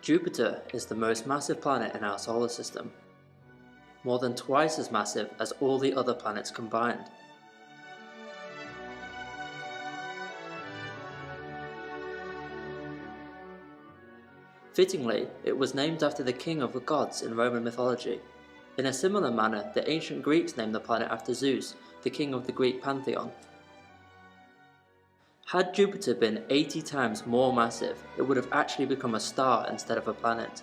Jupiter is the most massive planet in our solar system, more than twice as massive as all the other planets combined. Fittingly, it was named after the king of the gods in Roman mythology. In a similar manner, the ancient Greeks named the planet after Zeus, the king of the Greek pantheon. Had Jupiter been 80 times more massive, it would have actually become a star instead of a planet.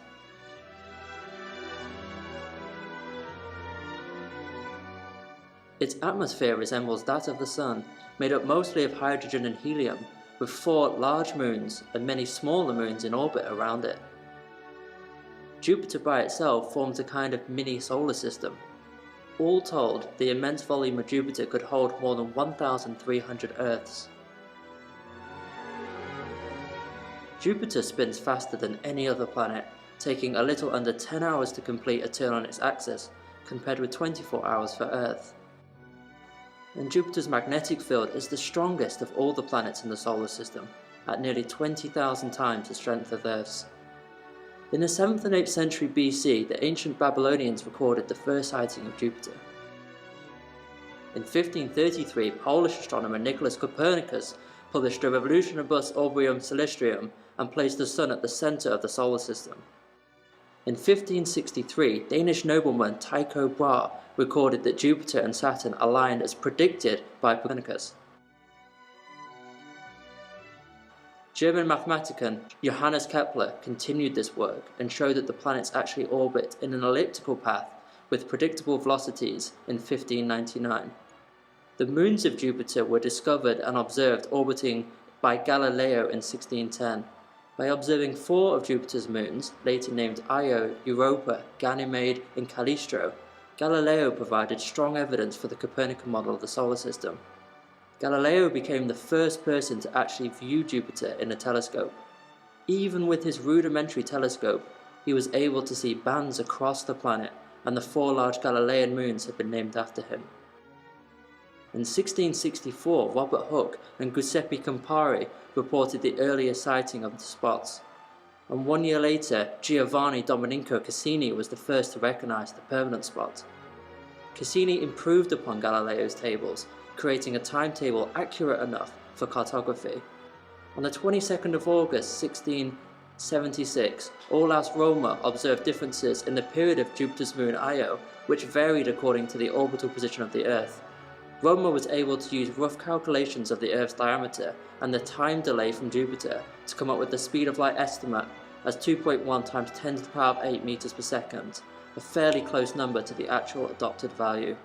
Its atmosphere resembles that of the Sun, made up mostly of hydrogen and helium, with 4 large moons and many smaller moons in orbit around it. Jupiter by itself forms a kind of mini solar system. All told, the immense volume of Jupiter could hold more than 1,300 Earths. Jupiter spins faster than any other planet, taking a little under 10 hours to complete a turn on its axis, compared with 24 hours for Earth. And Jupiter's magnetic field is the strongest of all the planets in the solar system, at nearly 20,000 times the strength of Earth's. In the 7th and 8th century BC, the ancient Babylonians recorded the first sighting of Jupiter. In 1533, Polish astronomer Nicholas Copernicus published De Revolutionibus Orbium Celestium and placed the Sun at the centre of the solar system. In 1563, Danish nobleman Tycho Brahe recorded that Jupiter and Saturn aligned as predicted by Copernicus. German mathematician Johannes Kepler continued this work and showed that the planets actually orbit in an elliptical path with predictable velocities in 1599. The moons of Jupiter were discovered and observed orbiting by Galileo in 1610. By observing 4 of Jupiter's moons, later named Io, Europa, Ganymede, and Callisto, Galileo provided strong evidence for the Copernican model of the solar system. Galileo became the first person to actually view Jupiter in a telescope. Even with his rudimentary telescope, he was able to see bands across the planet, and the 4 large Galilean moons have been named after him. In 1664, Robert Hooke and Giuseppe Campari reported the earliest sighting of the spots, and 1 year later, Giovanni Domenico Cassini was the first to recognise the permanent spot. Cassini improved upon Galileo's tables, creating a timetable accurate enough for cartography. On the 22nd of August 1676, Olaus Rømer observed differences in the period of Jupiter's moon Io, which varied according to the orbital position of the Earth. Rømer was able to use rough calculations of the Earth's diameter and the time delay from Jupiter to come up with the speed of light estimate as 2.1 times 10 to the power of 8 meters per second, a fairly close number to the actual adopted value.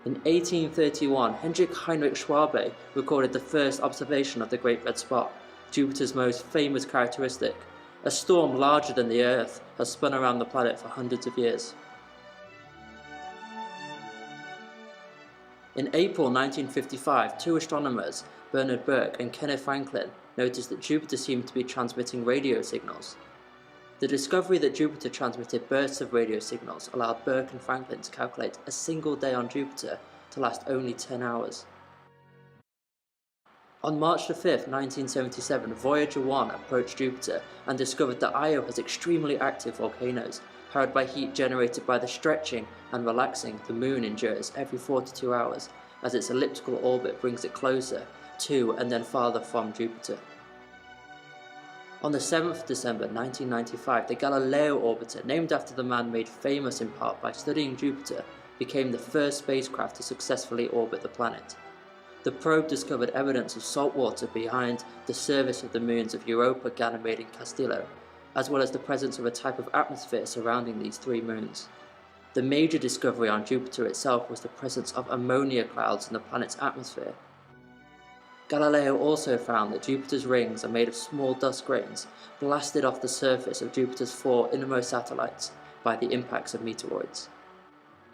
In 1831, Hendrik Heinrich Schwabe recorded the first observation of the Great Red Spot, Jupiter's most famous characteristic. A storm larger than the Earth has spun around the planet for hundreds of years. In April 1955, 2 astronomers, Bernard Burke and Kenneth Franklin, noticed that Jupiter seemed to be transmitting radio signals. The discovery that Jupiter transmitted bursts of radio signals allowed Burke and Franklin to calculate a single day on Jupiter to last only 10 hours. On March 5, 1977, Voyager 1 approached Jupiter and discovered that Io has extremely active volcanoes, powered by heat generated by the stretching and relaxing the Moon endures every 42 hours, as its elliptical orbit brings it closer to and then farther from Jupiter. On the 7th of December 1995, the Galileo orbiter, named after the man made famous in part by studying Jupiter, became the first spacecraft to successfully orbit the planet. The probe discovered evidence of salt water behind the surface of the moons of Europa, Ganymede and Castillo, as well as the presence of a type of atmosphere surrounding these 3 moons. The major discovery on Jupiter itself was the presence of ammonia clouds in the planet's atmosphere. Galileo also found that Jupiter's rings are made of small dust grains blasted off the surface of Jupiter's 4 innermost satellites by the impacts of meteoroids.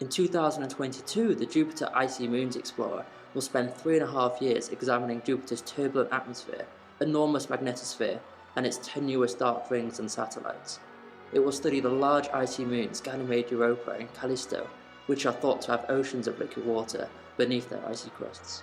In 2022, the Jupiter Icy Moons Explorer will spend 3.5 years examining Jupiter's turbulent atmosphere, enormous magnetosphere, and its tenuous dark rings and satellites. It will study the large icy moons Ganymede, Europa, and Callisto, which are thought to have oceans of liquid water beneath their icy crusts.